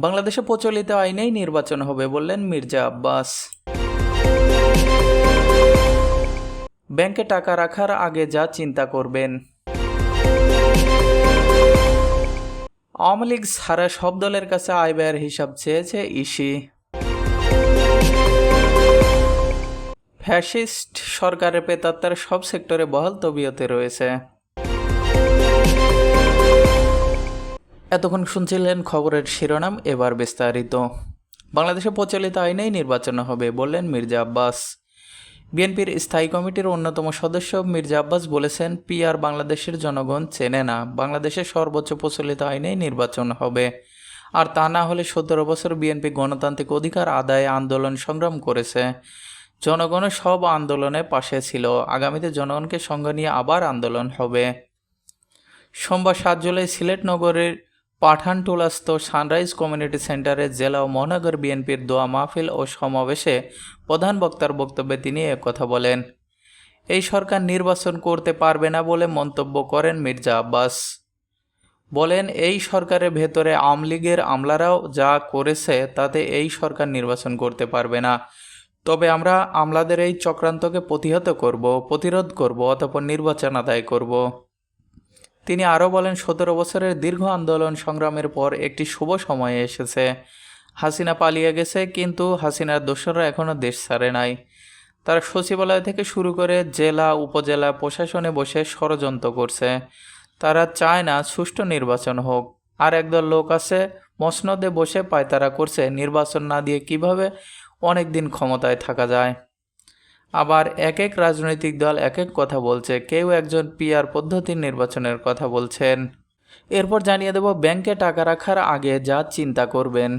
বাংলাদেশে প্রচলিত আইনেই নির্বাচন হবে বললেন মির্জা আব্বাস। ব্যাংকে টাকা রাখার আগে যা চিন্তা করবেন। আওয়ামী লীগ ছাড়া সব দলের কাছে আয় ব্যয়ের হিসাব চেয়েছে ইসি। ফ্যাসিস্ট সরকারের প্রেতাত্মার সব সেক্টরে বহাল তবিয়তে রয়েছে। এতক্ষণ শুনছিলেন খবরের শিরোনাম, এবার বিস্তারিত। বাংলাদেশে প্রচলিত আইনেই নির্বাচন হবে বললেন মির্জা আব্বাস। বিএনপির স্থায়ী কমিটির অন্যতম সদস্য মির্জা আব্বাস বলেছেন, পিআর বাংলাদেশের জনগণ চেনে না, বাংলাদেশের সর্বোচ্চ প্রচলিত আইনেই নির্বাচন হবে। আর তা না হলে 17 বছর বিএনপি গণতান্ত্রিক অধিকার আদায়ে আন্দোলন সংগ্রাম করেছে। জনগণের সব আন্দোলনে পাশে ছিল। আগামীতে জনগণকে সঙ্গে নিয়ে আবার আন্দোলন হবে। সোমবার 7 জুলাই সিলেট নগরের পাঠানটুলাস্থ সানরাইজ কমিউনিটি সেন্টারে জেলা ও মহানগর বিএনপির দোয়া মাহফিল ও সমাবেশে প্রধান বক্তার বক্তব্যে তিনি একথা বলেন। এই সরকার নির্বাচন করতে পারবে না বলে মন্তব্য করেন মির্জা আব্বাস। বলেন, এই সরকারের ভেতরে আওয়ামী লীগের আমলারাও যা করেছে তাতে এই সরকার নির্বাচন করতে পারবে না। তবে আমরা আমলাদের এই চক্রান্তকে প্রতিরোধ করব, অতঃপর নির্বাচন আদায় করব। তিনি আরও বলেন, 17 বছরের দীর্ঘ আন্দোলন সংগ্রামের পর একটি শুভ সময় এসেছে। হাসিনা পালিয়ে গেছে, কিন্তু হাসিনার দোসররা এখনও দেশ ছাড়ে নাই। তারা সচিবালয় থেকে শুরু করে জেলা উপজেলা প্রশাসনে বসে ষড়যন্ত্র করছে। তারা চায় না সুষ্ঠু নির্বাচন হোক। আর একদল লোক আছে মসনদে বসে পায়তারা করছে নির্বাচন না দিয়ে কিভাবে অনেক দিন ক্ষমতায় থাকা যায়। আবার এক এক রাজনৈতিক দল এক এক কথা বলছে। কেউ একজন পিআর পদ্ধতির নির্বাচনের কথা বলছেন। এরপর জানিয়ে দেব ব্যাংকে টাকা রাখার আগে যা চিন্তা করবেন।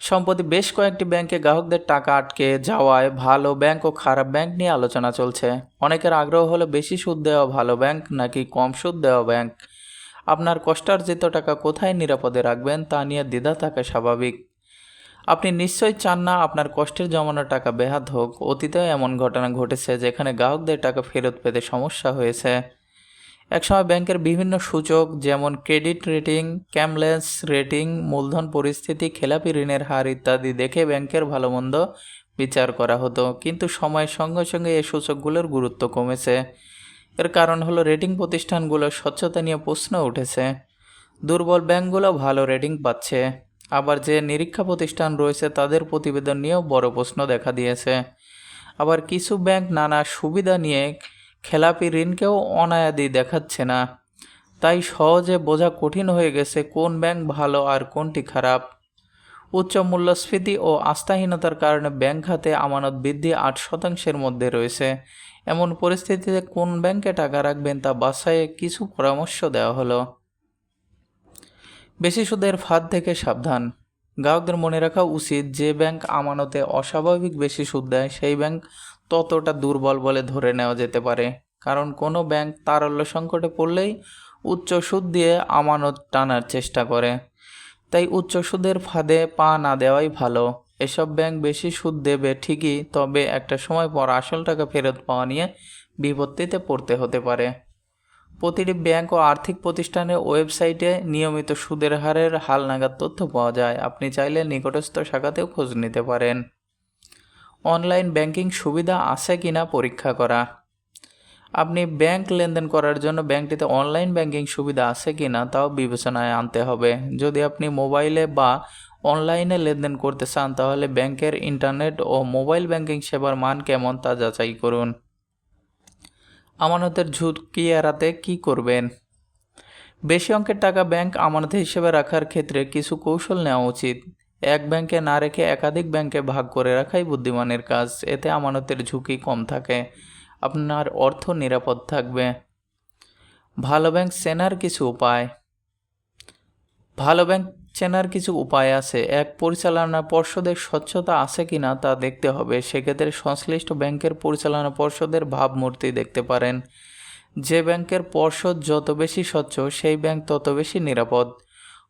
সম্প্রতি বেশ কয়েকটি ব্যাংকে গ্রাহকদের টাকা আটকে যাওয়ায় ভালো ব্যাংক ও খারাপ ব্যাংক নিয়ে আলোচনা চলছে। অনেকের আগ্রহ হলো বেশি সুদ দেওয়া ভালো ব্যাংক নাকি কম সুদ দেওয়া ব্যাংক। আপনার কষ্টার্জিত টাকা কোথায় নিরাপদে রাখবেন তা নিয়ে দ্বিধা থাকা স্বাভাবিক। আপনি নিশ্চয়ই চান না আপনার কষ্টের জমানো টাকা বেহাত হোক। অতীতেও এমন ঘটনা ঘটেছে যেখানে গ্রাহকদের টাকা ফেরত পেতে সমস্যা হয়েছে। একসময় ব্যাংকের বিভিন্ন সূচক যেমন ক্রেডিট রেটিং, ক্যামলেন্স রেটিং, মূলধন পরিস্থিতি, খেলাপি ঋণের হার ইত্যাদি দেখে ব্যাংকের ভালো মন্দ বিচার করা হতো। কিন্তু সময়ের সঙ্গে সঙ্গে এই সূচকগুলোর গুরুত্ব কমেছে। এর কারণ হলো রেটিং প্রতিষ্ঠানগুলোর স্বচ্ছতা নিয়ে প্রশ্ন উঠেছে। দুর্বল ব্যাংকগুলো ভালো রেটিং পাচ্ছে। আবার যে নিরীক্ষা প্রতিষ্ঠান রয়েছে তাদের প্রতিবেদন নিয়েও বড় প্রশ্ন দেখা দিয়েছে। আবার কিছু ব্যাংক নানা সুবিধা নিয়ে খেলাপি ঋণকেও অনায়াদি দেখাচ্ছে না। তাই সহজে বোঝা কঠিন হয়ে গেছে কোন ব্যাংক ভালো আর কোনটি খারাপ। উচ্চ মূল্যস্ফীতি ও আস্থাহীনতার কারণে ব্যাংক খাতে আমানত বৃদ্ধি 8% মধ্যে রয়েছে। এমন পরিস্থিতিতে কোন ব্যাংকে টাকা রাখবেন তা বাছাইয়ে কিছু পরামর্শ দেওয়া হলো। বেশি সুদের ফাঁদ থেকে সাবধান। গ্রাহকদের মনে রাখা উচিত, যে ব্যাংক আমানতে অস্বাভাবিক বেশি সুদ দেয় সেই ব্যাংক ততটা দুর্বল বলে ধরে নেওয়া যেতে পারে। কারণ কোনো ব্যাংক তারল্য সংকটে পড়লেই উচ্চ সুদ দিয়ে আমানত টানার চেষ্টা করে। তাই উচ্চ সুদের ফাঁদে পা না দেওয়াই ভালো। এসব ব্যাংক বেশি সুদ দেবে ঠিকই, তবে একটা সময় পর আসল টাকা ফেরত পাওয়া নিয়ে বিপত্তিতে পড়তে হতে পারে। প্রতিটি ব্যাংক ও আর্থিক প্রতিষ্ঠানের ওয়েবসাইটে নিয়মিত সুদের হারের হালনাগাদ তথ্য পাওয়া যায়। আপনি চাইলে নিকটস্থ শাখাতেও খোঁজ নিতে পারেন। অনলাইন ব্যাংকিং সুবিধা আছে কিনা পরীক্ষা করা। আপনি ব্যাংক লেনদেন করার জন্য ব্যাংকটিতে অনলাইন ব্যাংকিং সুবিধা আছে কিনা তাও বিবেচনায় আনতে হবে। যদি আপনি মোবাইলে বা অনলাইনে লেনদেন করতে চান তাহলে ব্যাংকের ইন্টারনেট ও মোবাইল ব্যাংকিং সেবার মান কেমন তা যাচাই করুন। আমানতের ঝুঁকি এড়াতে কী করবেন। বেশি অঙ্কের টাকা ব্যাংক আমানত হিসেবে রাখার ক্ষেত্রে কিছু কৌশল নেওয়া উচিত। এক ব্যাংকে না রেখে একাধিক ব্যাংকে ভাগ করে রাখাই বুদ্ধিমানের কাজ। এতে আমানতের ঝুঁকি কম থাকে, আপনার অর্থ নিরাপদ থাকবে। ভালো ব্যাংক চেনার কিছু উপায়। ভালো ব্যাংক চেনার কিছু উপায় আছে। এক, পরিচালনা পর্ষদের স্বচ্ছতা আছে কিনা তা দেখতে হবে। সেক্ষেত্রে সংশ্লিষ্ট ব্যাংকের পরিচালনা পর্ষদের ভাবমূর্তি দেখতে পারেন। যে ব্যাংকের পর্ষদ যত বেশি স্বচ্ছ সেই ব্যাংক তত বেশি নিরাপদ।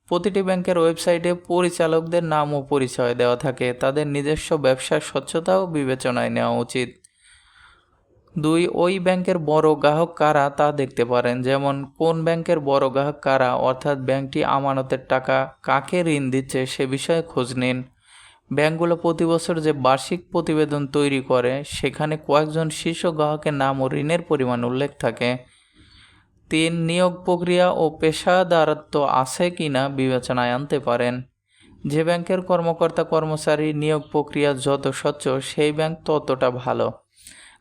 প্রতিটি ব্যাংকের ওয়েবসাইটে পরিচালকদের নাম ও পরিচয় দেওয়া থাকে। তাদের নিজস্ব ব্যবসার স্বচ্ছতাও বিবেচনায় নেওয়া উচিত। 2, ওই ব্যাংকের বড় গ্রাহক কারা তা দেখতে পারেন, যেমন কোন ব্যাংকের বড় গ্রাহক কারা, অর্থাৎ ব্যাংকটি আমানতের টাকা কাকে ঋণ দিচ্ছে সে বিষয়ে খোঁজ নিন। ব্যাংকগুলো প্রতি বছর যে বার্ষিক প্রতিবেদন তৈরি করে সেখানে কয়েকজন শীর্ষ গ্রাহকের নাম ও ঋণের পরিমাণ উল্লেখ থাকে। 3, নিয়োগ প্রক্রিয়া ও পেশাদারত্ব আছে কিনা বিবেচনায় আনতে পারেন। যে ব্যাংকের কর্মকর্তা কর্মচারী নিয়োগ প্রক্রিয়া যত স্বচ্ছ সেই ব্যাংক ততটা ভালো,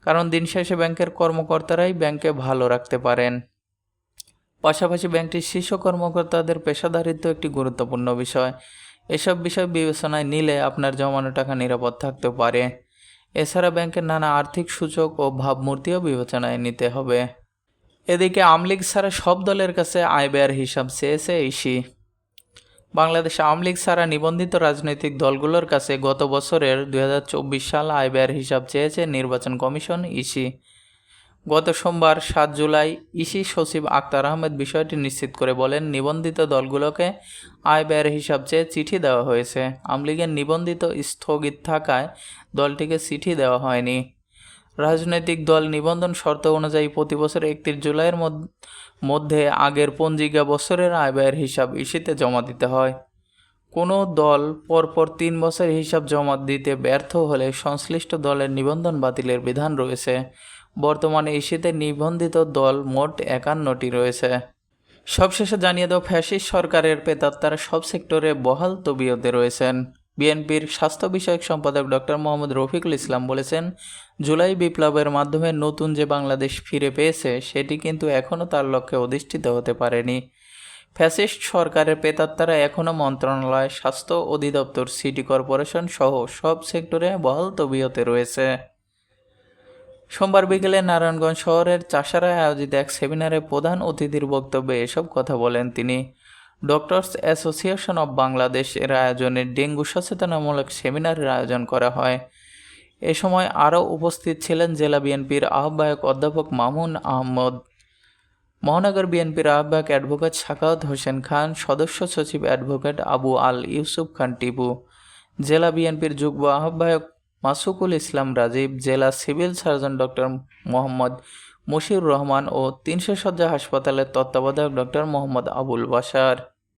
কারণ দিন শেষে ব্যাংকের কর্মকর্তারাই ব্যাংকে ভালো রাখতে পারেন। পাশাপাশি ব্যাংকটির শীর্ষ কর্মকর্তাদের পেশাদারিত্ব একটি গুরুত্বপূর্ণ বিষয়। এসব বিষয় বিবেচনায় নিলে আপনার জমানো টাকা নিরাপদ থাকতে পারে। এছাড়া ব্যাংকের নানা আর্থিক সূচক ও ভাবমূর্তিও বিবেচনায় নিতে হবে। এদিকে আওয়ামী লীগ ছাড়া সব দলের কাছে আয় ব্যয়ের হিসাব চেয়েছে ইসি। বাংলাদেশে আওয়ামী লীগ ছাড়া নিবন্ধিত রাজনৈতিক দলগুলোর কাছে গত বছরের 2024 সাল আয় ব্যয়ের হিসাব চেয়েছে নির্বাচন কমিশন ইসি। গত সোমবার 7 জুলাই ইসি সচিব আক্তার আহমেদ বিষয়টি নিশ্চিত করে বলেন, নিবন্ধিত দলগুলোকে আয় ব্যয়ের হিসাব চেয়ে চিঠি দেওয়া হয়েছে। আওয়ামী লীগের নিবন্ধিত স্থগিত থাকায় দলটিকে চিঠি দেওয়া হয়নি। রাজনৈতিক দল নিবন্ধন শর্ত অনুযায়ী প্রতি বছর 31 জুলাইয়ের মধ্যে আগের পঞ্জিকা বছরের আয় ব্যয়ের হিসাব ইসিতে জমা দিতে হয়। কোনো দল পরপর 3 বছর হিসাব জমা দিতে ব্যর্থ হলে সংশ্লিষ্ট দলের নিবন্ধন বাতিলের বিধান রয়েছে। বর্তমানে ইসিতে নিবন্ধিত দল মোট 51টি রয়েছে। সবশেষে জানিয়ে দেওয়া, ফ্যাসিস্ট সরকারের প্রেতাত্মারা সব সেক্টরে বহাল তবিয়তে রয়েছেন। বিএনপির স্বাস্থ্য বিষয়ক সম্পাদক ডক্টর মোহাম্মদ রফিকুল ইসলাম বলেছেন, জুলাই বিপ্লবের মাধ্যমে নতুন যে বাংলাদেশ ফিরে পেয়েছে সেটি কিন্তু এখনও তার লক্ষ্যে অধিষ্ঠিত হতে পারেনি। ফ্যাসিস্ট সরকারের প্রেতাত্মারা এখনও মন্ত্রণালয়, স্বাস্থ্য অধিদপ্তর, সিটি কর্পোরেশন সহ সব সেক্টরে বহাল তবিয়তে রয়েছে। সোমবার বিকেলে নারায়ণগঞ্জ শহরের চাষারায় আয়োজিত এক সেমিনারে প্রধান অতিথির বক্তব্যে এসব কথা বলেন তিনি। ডক্টরস অ্যাসোসিয়েশন অব বাংলাদেশ এর আয়োজনে ডেঙ্গু সচেতনামূলক সেমিনারের আয়োজন করা হয়। এ সময় আরও উপস্থিত ছিলেন জেলা বিএনপির আহ্বায়ক অধ্যাপক মামুন আহমদ, মহানগর বিএনপির আহ্বায়ক অ্যাডভোকেট সাখাওয়াত হোসেন খান, সদস্য সচিব অ্যাডভোকেট আবু আল ইউসুফ খান টিপু, জেলা বিএনপির যুগ্ম আহ্বায়ক মাসুকুল ইসলাম রাজীব, জেলা civil surgeon doctor Mohammad Mashiur Rahman ও 300 শয্যা হাসপাতালের তত্ত্বাবধায়ক ডক্টর মোহাম্মদ আবুল বাশার।